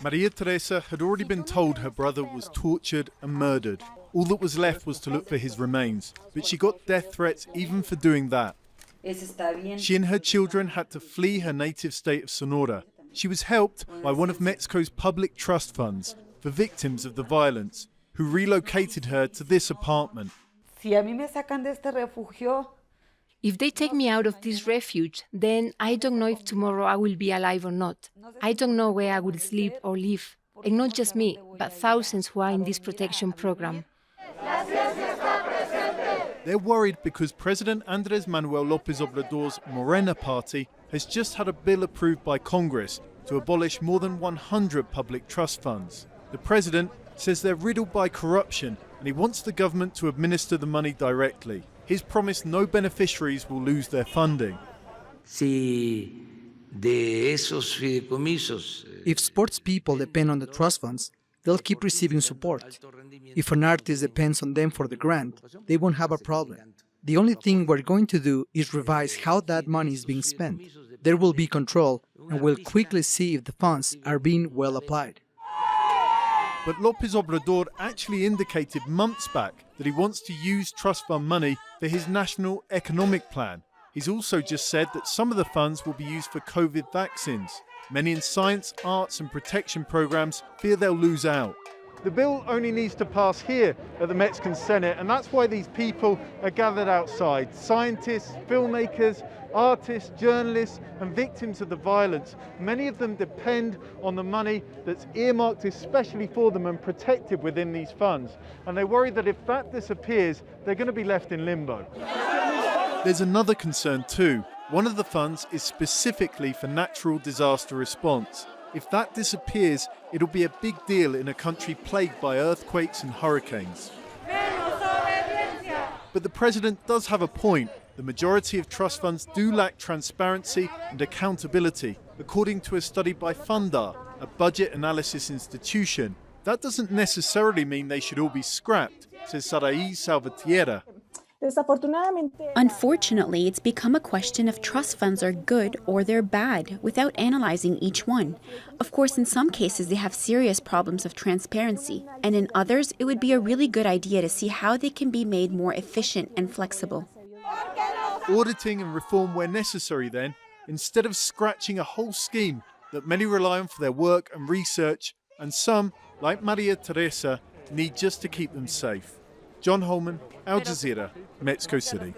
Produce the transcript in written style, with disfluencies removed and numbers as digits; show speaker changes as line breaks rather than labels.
Maria Teresa had already been told her brother was tortured and murdered. All that was left was to look for his remains, but she got death threats even for doing that. She and her children had to flee her native state of Sonora. She was helped by one of Mexico's public trust funds for victims of the violence, who relocated her to this apartment.
If they take me out of this refuge, then I don't know if tomorrow I will be alive or not. I don't know where I will sleep or live. And not just me, but thousands who are in this protection program.
They're worried because President Andrés Manuel López Obrador's Morena party has just had a bill approved by Congress to abolish more than 100 public trust funds. The president says they're riddled by corruption and he wants the government to administer the money directly. His promise no beneficiaries will lose their funding.
If sports people depend on the trust funds, they'll keep receiving support. If an artist depends on them for the grant, they won't have a problem. The only thing we're going to do is revise how that money is being spent. There will be control, and we'll quickly see if the funds are being well applied.
But López Obrador actually indicated months back that he wants to use trust fund money for his national economic plan. He's also just said that some of the funds will be used for COVID vaccines. Many in science, arts and protection programs fear they'll lose out. The bill only needs to pass here at the Mexican Senate, and that's why these people are gathered outside. Scientists, filmmakers, artists, journalists and victims of the violence. Many of them depend on the money that's earmarked especially for them and protected within these funds. And they worry that if that disappears, they're going to be left in limbo. There's another concern too. One of the funds is specifically for natural disaster response. If that disappears, it'll be a big deal in a country plagued by earthquakes and hurricanes. But the president does have a point. The majority of trust funds do lack transparency and accountability, according to a study by Fundar, a budget analysis institution. That doesn't necessarily mean they should all be scrapped, says Sarai Salvatierra.
Unfortunately, it's become a question if trust funds are good or they're bad without analyzing each one. Of course, in some cases, they have serious problems of transparency, and in others, it would be a really good idea to see how they can be made more efficient and flexible.
Auditing and reform where necessary then, instead of scratching a whole scheme that many rely on for their work and research, and some, like Maria Teresa, need just to keep them safe. John Holman, Al Jazeera, Mexico City.